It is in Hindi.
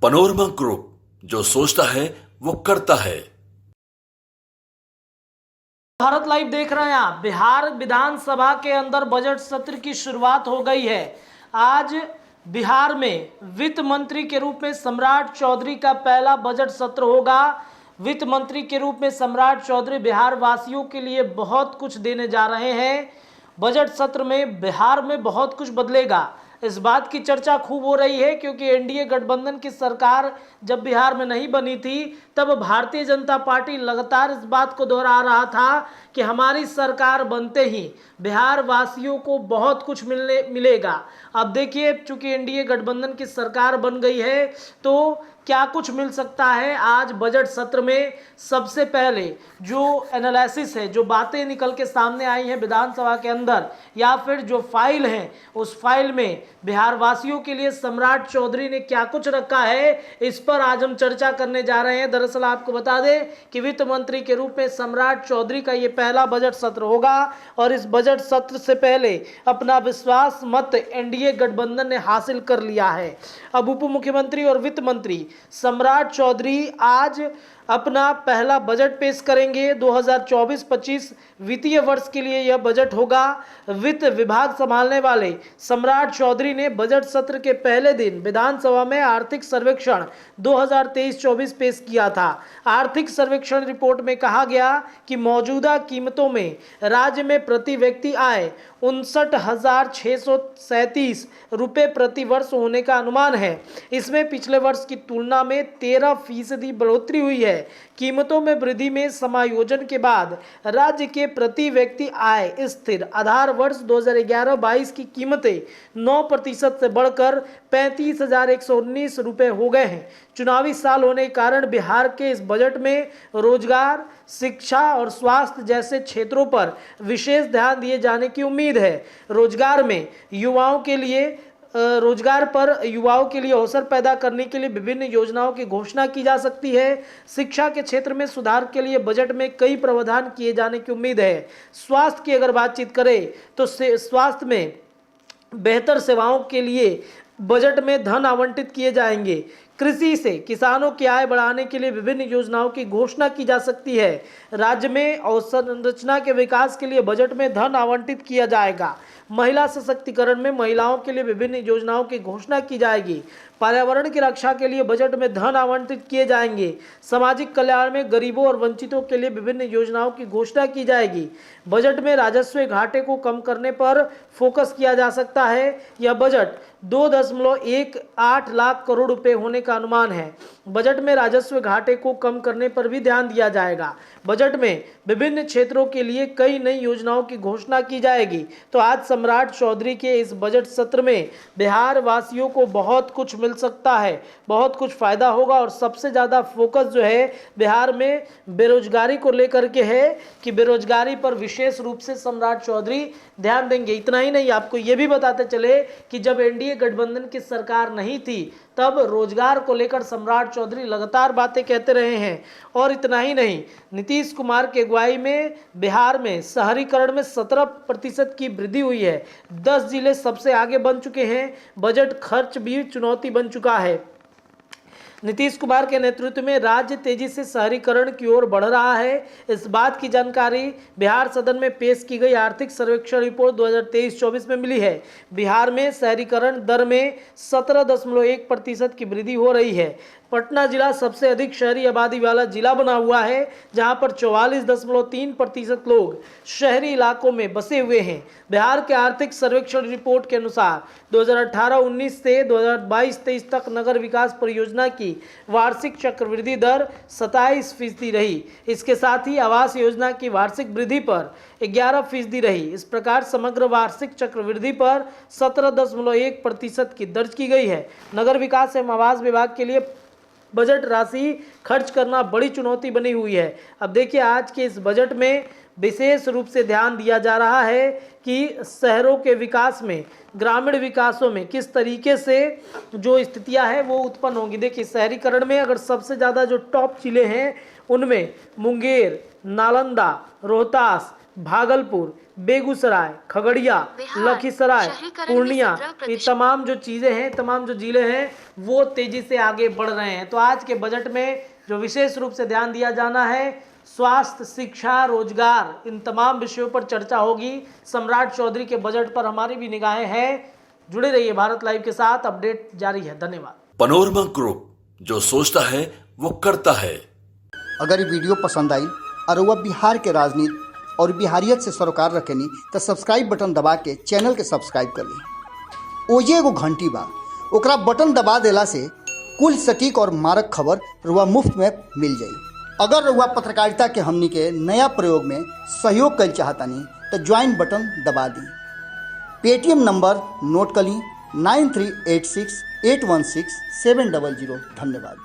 पनोरमा ग्रुप, जो सोचता है वो करता है। भारत लाइव देख रहे हैं आप। बिहार विधानसभा के अंदर बजट सत्र की शुरुआत हो गई है। आज बिहार में वित्त मंत्री के रूप में सम्राट चौधरी का पहला बजट सत्र होगा। वित्त मंत्री के रूप में सम्राट चौधरी बिहार वासियों के लिए बहुत कुछ देने जा रहे हैं। बजट सत्र में बिहार में बहुत कुछ बदलेगा, इस बात की चर्चा खूब हो रही है, क्योंकि एनडीए गठबंधन की सरकार जब बिहार में नहीं बनी थी तब भारतीय जनता पार्टी लगातार इस बात को दोहरा रहा था कि हमारी सरकार बनते ही बिहार वासियों को बहुत कुछ मिलेगा। अब देखिए, चूंकि एनडीए गठबंधन की सरकार बन गई है तो क्या कुछ मिल सकता है। आज बजट सत्र में सबसे पहले जो एनालिसिस है, जो बातें निकल के सामने आई हैं विधानसभा के अंदर या फिर जो फाइल है, उस फाइल में बिहार वासियों के लिए सम्राट चौधरी ने क्या कुछ रखा है, इस पर आज हम चर्चा करने जा रहे हैं। दरअसल आपको बता दें कि वित्त मंत्री के रूप में सम्राट चौधरी का ये पहला बजट सत्र होगा और इस बजट सत्र से पहले अपना विश्वास मत एनडीए गठबंधन ने हासिल कर लिया है। अब उप मुख्यमंत्री और वित्त मंत्री सम्राट चौधरी आज अपना पहला बजट पेश करेंगे। 2024-25 वित्तीय वर्ष के लिए यह बजट होगा। वित्त विभाग संभालने वाले सम्राट चौधरी ने बजट सत्र के पहले दिन विधानसभा में आर्थिक सर्वेक्षण 2023-24 पेश किया था। आर्थिक सर्वेक्षण रिपोर्ट में कहा गया कि मौजूदा कीमतों में राज्य में प्रति व्यक्ति आय 59,637 रुपये प्रति वर्ष होने का अनुमान है। इसमें पिछले वर्ष की तुलना में 13% बढ़ोतरी हुई है। कीमतों में वृद्धि में समायोजन के बाद राज्य के प्रति व्यक्ति आय स्थिर आधार वर्ष 2011-22 की कीमतें 9% से बढ़कर 35,119 रुपये हो गए हैं। चुनावी साल होने के कारण बिहार के इस बजट में रोजगार, शिक्षा और स्वास्थ्य जैसे क्षेत्रों पर विशेष ध्यान दिए जाने की उम्मीद है। रोजगार पर युवाओं के लिए अवसर पैदा करने के लिए विभिन्न योजनाओं की घोषणा की जा सकती है। शिक्षा के क्षेत्र में सुधार के लिए बजट में कई प्रावधान किए जाने की उम्मीद है। स्वास्थ्य की अगर बातचीत करें तो स्वास्थ्य में बेहतर सेवाओं के लिए बजट में धन आवंटित किए जाएंगे। कृषि से किसानों की आय बढ़ाने के लिए विभिन्न योजनाओं की घोषणा की जा सकती है। राज्य में अवसंरचना के विकास के लिए बजट में धन आवंटित किया जाएगा। महिला सशक्तिकरण में महिलाओं के लिए विभिन्न योजनाओं की घोषणा की जाएगी। पर्यावरण की रक्षा के लिए बजट में धन आवंटित किए जाएंगे। सामाजिक कल्याण में गरीबों और वंचितों के लिए विभिन्न योजनाओं की घोषणा की जाएगी। बजट में राजस्व घाटे को कम करने पर फोकस किया जा सकता है। यह बजट 2.18 लाख करोड़ रुपए होने का अनुमान है। बजट में राजस्व घाटे को कम करने पर भी ध्यान दिया जाएगा। बजट में विभिन्न क्षेत्रों के लिए कई नई योजनाओं की घोषणा की जाएगी। तो आज सम्राट चौधरी के इस बजट सत्र में बिहार वासियों को बहुत कुछ मिल सकता है, बहुत कुछ फायदा होगा। और सबसे ज़्यादा फोकस जो है बिहार में बेरोजगारी को लेकर के है कि बेरोजगारी पर विशेष रूप से सम्राट चौधरी ध्यान देंगे। इतना ही नहीं, आपको ये भी बताते चले कि जब एनडीए गठबंधन की सरकार नहीं थी तब रोजगार को लेकर सम्राट चौधरी लगातार बातें कहते रहे हैं। और इतना ही नहीं, नीतीश कुमार की अगुवाई में बिहार में शहरीकरण में 17% की वृद्धि हुई है। 10 जिले सबसे आगे बन चुके हैं। बजट खर्च भी चुनौती बन चुका है। नीतीश कुमार के नेतृत्व में राज्य तेजी से शहरीकरण की ओर बढ़ रहा है। इस बात की जानकारी बिहार सदन में पेश की गई आर्थिक सर्वेक्षण रिपोर्ट 2023-24 में मिली है। बिहार में शहरीकरण दर में 17.1% की वृद्धि हो रही है। पटना जिला सबसे अधिक शहरी आबादी वाला जिला बना हुआ है, जहां पर 44.3% लोग शहरी इलाकों में बसे हुए हैं। बिहार के आर्थिक सर्वेक्षण रिपोर्ट के अनुसार 2018-19 से 2022-23 तक नगर विकास परियोजना की वार्षिक चक्रवृद्धि दर 27% रही। इसके साथ ही आवास योजना की वार्षिक वृद्धि पर 11% रही। इस प्रकार समग्र वार्षिक चक्रवृद्धि पर 17.1% की दर्ज की गई है। नगर विकास एवं आवास विभाग के लिए बजट राशि खर्च करना बड़ी चुनौती बनी हुई है। अब देखिए, आज के इस बजट में विशेष रूप से ध्यान दिया जा रहा है कि शहरों के विकास में, ग्रामीण विकासों में किस तरीके से जो स्थितियां हैं वो उत्पन्न होंगी। देखिए, शहरीकरण में अगर सबसे ज़्यादा जो टॉप जिले हैं उनमें मुंगेर, नालंदा, रोहतास, भागलपुर, बेगूसराय, खगड़िया, लखीसराय, पूर्णिया, ये तमाम जो चीज़ें हैं, तमाम जो जिले हैं वो तेजी से आगे बढ़ रहे हैं। तो आज के बजट में जो विशेष रूप से ध्यान दिया जाना है, स्वास्थ्य, शिक्षा, रोजगार, इन तमाम विषयों पर चर्चा होगी। सम्राट चौधरी के बजट पर हमारी भी निगाहें हैं। जुड़े रहिए भारत लाइव के साथ, अपडेट जारी है। धन्यवाद। पनोरमा ग्रुप, जो सोचता है वो करता है। अगर ये वीडियो पसंद आई और वह बिहार के राजनीति और बिहारियत से सरोकार रखेनी तो सब्सक्राइब बटन दबा के चैनल के सब्सक्राइब कर ली। ओजे एगो घंटी बा, ओकरा बटन दबा देला से कुल सटीक और मारक खबर रुआ मुफ्त में मिल जाई। अगर रुआ पत्रकारिता के हमनी के नया प्रयोग में सहयोग कर चाहतानी तो ज्वाइन बटन दबा दी। पेटीएम नंबर नोट कर ली 9386816700। धन्यवाद।